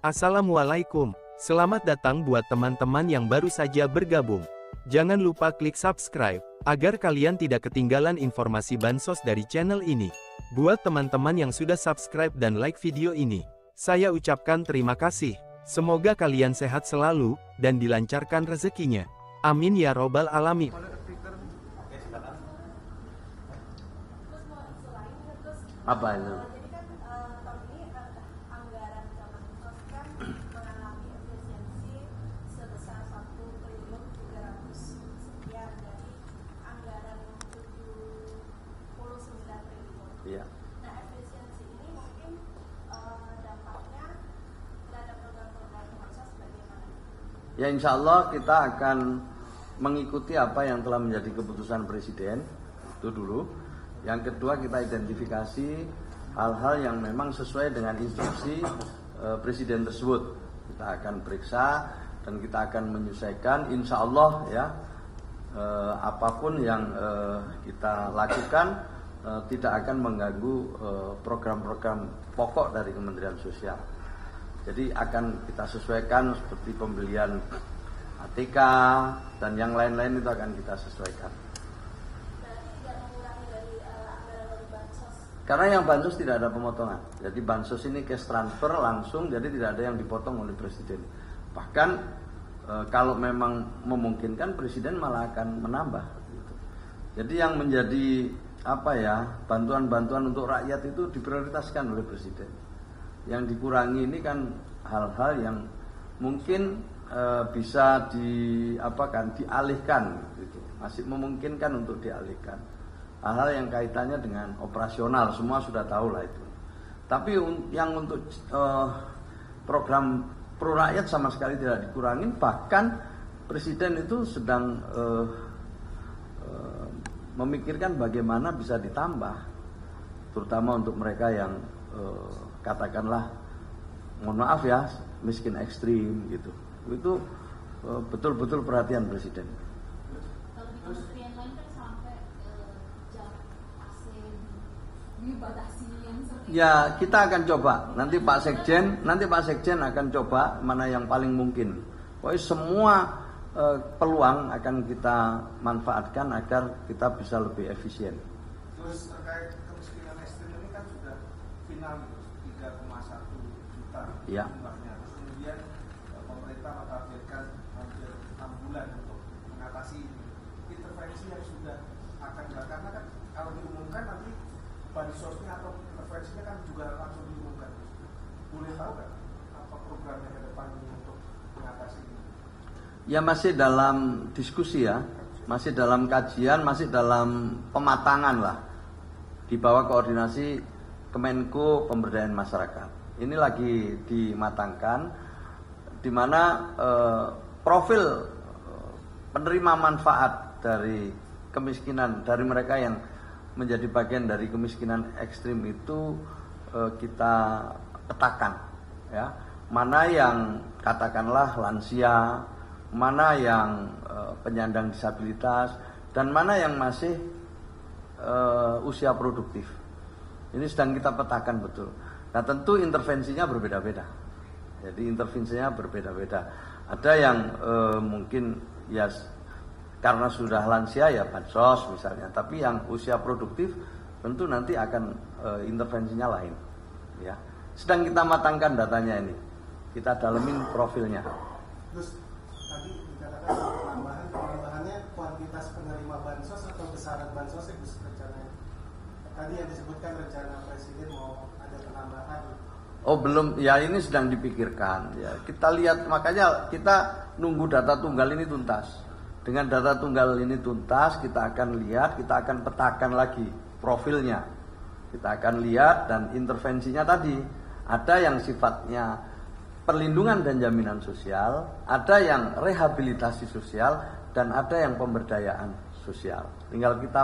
Assalamualaikum, selamat datang buat teman-teman yang baru saja bergabung. Jangan lupa klik subscribe, agar kalian tidak ketinggalan informasi bansos dari channel ini. Buat teman-teman yang sudah subscribe dan like video ini, saya ucapkan terima kasih. Semoga kalian sehat selalu, dan dilancarkan rezekinya. Amin ya robbal alamin. Apa itu? Ya. Nah, efisiensi ini mungkin dampaknya terhadap program-program bansos bagaimana? Ya, insya Allah kita akan mengikuti apa yang telah menjadi keputusan Presiden, itu dulu. Yang kedua, kita identifikasi hal-hal yang memang sesuai dengan instruksi Presiden tersebut. Kita akan periksa dan kita akan menyesuaikan, insya Allah ya, apapun yang kita lakukan tidak akan mengganggu program-program pokok dari Kementerian Sosial. Jadi akan kita sesuaikan seperti pembelian ATK dan yang lain-lain itu akan kita sesuaikan. Berarti tidak mengurangi dari anggaran dari bansos. Karena yang bansos tidak ada pemotongan. Jadi bansos ini cash transfer langsung, jadi tidak ada yang dipotong oleh Presiden. Bahkan kalau memang memungkinkan Presiden malah akan menambah. Gitu. Jadi yang menjadi bantuan-bantuan untuk rakyat itu diprioritaskan oleh Presiden. Yang dikurangi ini kan hal-hal yang mungkin bisa dialihkan gitu. Masih memungkinkan untuk dialihkan. Hal-hal yang kaitannya dengan operasional semua sudah tahu lah itu. Tapi yang untuk program pro rakyat sama sekali tidak dikurangi, bahkan Presiden itu sedang memikirkan bagaimana bisa ditambah, terutama untuk mereka yang katakanlah, mohon maaf ya, miskin ekstrim gitu. Itu betul-betul perhatian Presiden. Kalau di kementerian lain kan sampai jarak AC dibatasi yang seperti Ya, kita akan coba. Nanti Pak Sekjen akan coba mana yang paling mungkin. Pokoknya semua peluang akan kita manfaatkan agar kita bisa lebih efisien. Terus terkait kemiskinan ekstrim ini kan sudah final 3,1 juta Ya. jumlahnya. Terus kemudian pemerintah menargetkan hampir 6 bulan untuk mengatasi ini. Intervensi yang sudah akan dilakukan, karena kan kalau diumumkan nanti bansosnya atau intervensinya kan juga langsung diumumkan. Boleh tahu kan apa programnya ke depan ini untuk mengatasi ini? Ya, masih dalam diskusi ya, masih dalam kajian, masih dalam pematangan lah. Di bawah koordinasi Kemenko Pemberdayaan Masyarakat. Ini lagi dimatangkan, di mana profil penerima manfaat dari kemiskinan, dari mereka yang menjadi bagian dari kemiskinan ekstrim itu kita petakan. Ya, mana yang katakanlah lansia, mana yang penyandang disabilitas, dan mana yang masih usia produktif. Ini sedang kita petakan betul. Nah, tentu intervensinya berbeda-beda. Jadi intervensinya berbeda-beda. Ada yang mungkin ya karena sudah lansia ya bansos misalnya. Tapi yang usia produktif tentu nanti akan intervensinya lain. Ya, sedang kita matangkan datanya ini. Kita dalemin profilnya. Terus tadi dikatakan penambahannya kuantitas penerima bansos atau besaran bansos ya rencananya. Tadi yang disebutkan rencana Presiden mau ada penambahan. Oh belum, ya ini sedang dipikirkan. Ya, kita lihat, makanya kita nunggu data tunggal ini tuntas. Dengan data tunggal ini tuntas, kita akan lihat, kita akan petakan lagi profilnya. Kita akan lihat dan intervensinya tadi. Ada yang sifatnya perlindungan dan jaminan sosial, ada yang rehabilitasi sosial, dan ada yang pemberdayaan sosial. Tinggal kita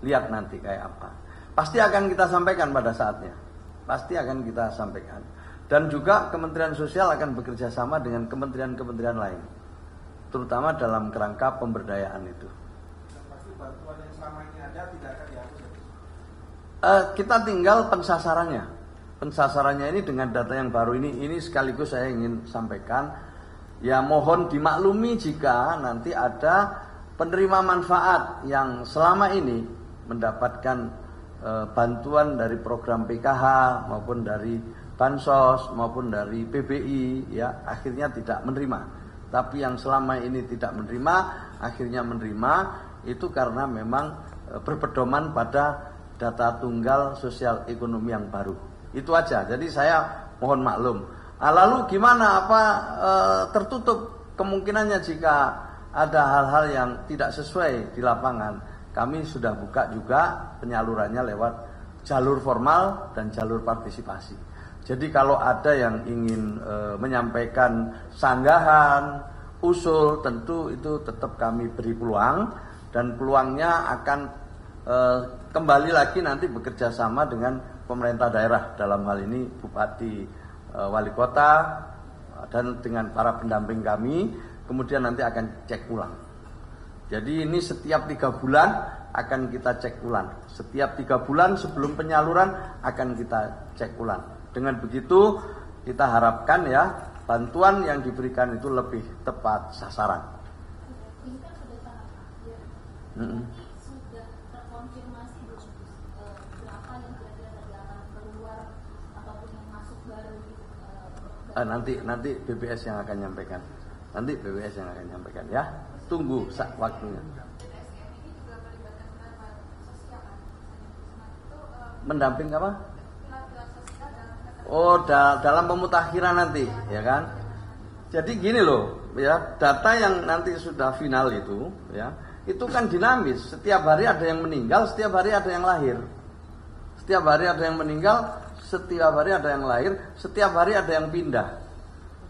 lihat nanti kayak apa. Pasti akan kita sampaikan pada saatnya. Pasti akan kita sampaikan. Dan juga Kementerian Sosial akan bekerja sama dengan kementerian-kementerian lain, terutama dalam kerangka pemberdayaan itu. Dan pasti bantuan yang selama ini ada tidak akan dihapus. Kita tinggal pensasarannya. pensasarannya ini dengan data yang baru ini sekaligus saya ingin sampaikan, ya mohon dimaklumi jika nanti ada penerima manfaat yang selama ini mendapatkan bantuan dari program PKH maupun dari Bansos maupun dari PBI, ya akhirnya tidak menerima. Tapi yang selama ini tidak menerima, akhirnya menerima, itu karena memang berpedoman pada data tunggal sosial ekonomi yang baru. Itu aja. Jadi saya mohon maklum. Lalu gimana? Apa tertutup kemungkinannya jika ada hal-hal yang tidak sesuai di lapangan? Kami sudah buka juga penyalurannya lewat jalur formal dan jalur partisipasi. Jadi kalau ada yang ingin menyampaikan sanggahan, usul, tentu itu tetap kami beri peluang, dan peluangnya akan kembali lagi nanti bekerja sama dengan pemerintah daerah, dalam hal ini Bupati, Wali Kota, dan dengan para pendamping kami, kemudian nanti akan cek ulang. Jadi ini setiap 3 bulan akan kita cek ulang. Setiap 3 bulan sebelum penyaluran akan kita cek ulang. Dengan begitu kita harapkan ya bantuan yang diberikan itu lebih tepat sasaran. Ini kan sudah tahap akhir. Sudah terkonfirmasi belum berapa yang kira-kira tadi akan keluar ataupun yang masuk baru gitu? Nanti BPS yang akan nyampaikan. Nanti BPS yang akan nyampaikan ya. Tunggu waktunya. Mendamping apa? Oh, dalam pemutakhiran nanti, ya kan? Jadi gini loh, ya, data yang nanti sudah final itu, ya, itu kan dinamis. Setiap hari ada yang meninggal, setiap hari ada yang lahir. Setiap hari ada yang meninggal, setiap hari ada yang lahir, setiap hari ada yang pindah.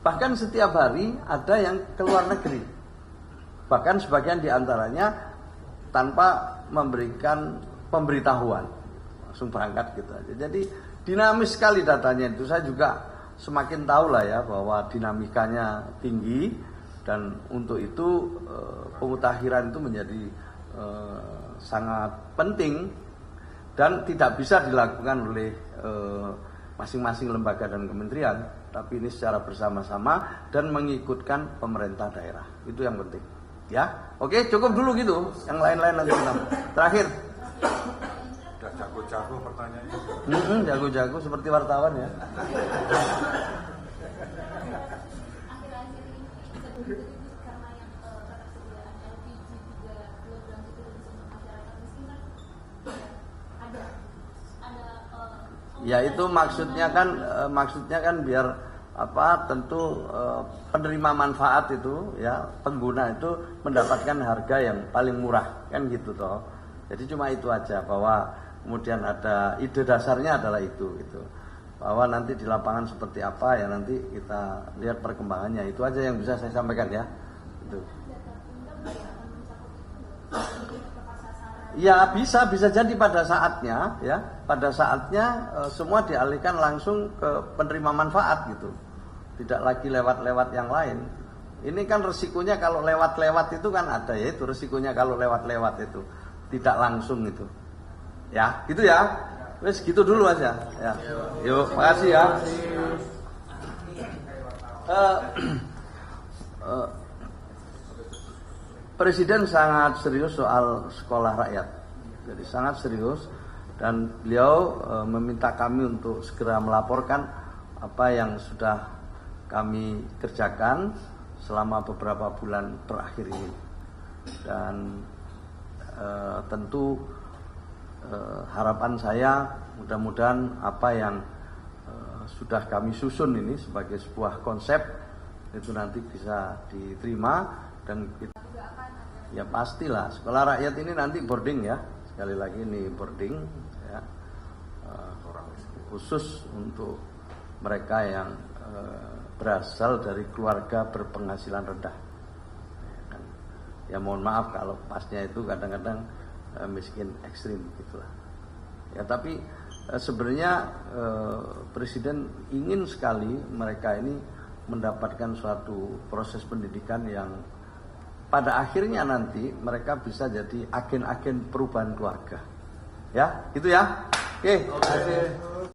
Bahkan setiap hari ada yang keluar negeri. Bahkan sebagian diantaranya tanpa memberikan pemberitahuan, langsung berangkat gitu aja. Jadi dinamis sekali datanya itu. Saya juga semakin tahu lah ya bahwa dinamikanya tinggi, dan untuk itu pemutakhiran itu menjadi sangat penting dan tidak bisa dilakukan oleh masing-masing lembaga dan kementerian, tapi ini secara bersama-sama dan mengikutkan pemerintah daerah. Itu yang penting. Ya, oke, cukup dulu gitu. Yang lain-lain nanti kita. Terakhir. Udah jago-jago pertanyaannya. Jago-jago seperti wartawan ya. Akhir-akhir ini kita berhenti karena yang ketersediaan LPG 3 kilogram itu untuk masyarakat miskin kan ada Ya itu maksudnya kan biar tentu penerima manfaat itu ya, pengguna itu mendapatkan harga yang paling murah kan gitu toh. Jadi cuma itu aja, bahwa kemudian ada ide dasarnya adalah itu gitu. Bahwa nanti di lapangan seperti apa ya nanti kita lihat perkembangannya. Itu aja yang bisa saya sampaikan ya. Itu. Ya bisa jadi pada saatnya ya, pada saatnya semua dialihkan langsung ke penerima manfaat gitu. Tidak lagi lewat-lewat yang lain. Ini kan resikonya kalau lewat-lewat itu kan ada ya, itu resikonya kalau lewat-lewat itu tidak langsung itu. Ya, gitu ya. Wes gitu dulu aja ya. Yuk, makasih ya. Presiden sangat serius soal sekolah rakyat. Jadi sangat serius, dan beliau meminta kami untuk segera melaporkan apa yang sudah kami kerjakan selama beberapa bulan terakhir ini. Dan tentu harapan saya mudah-mudahan apa yang sudah kami susun ini sebagai sebuah konsep itu nanti bisa diterima, dan kita, ya pastilah sekolah rakyat ini nanti boarding ya, sekali lagi ini boarding ya, khusus untuk mereka yang berasal dari keluarga berpenghasilan rendah. Ya mohon maaf kalau pasnya itu kadang-kadang miskin ekstrim gitulah. Ya tapi sebenarnya Presiden ingin sekali mereka ini mendapatkan suatu proses pendidikan yang pada akhirnya nanti mereka bisa jadi agen-agen perubahan keluarga. Ya, gitu ya. Oke.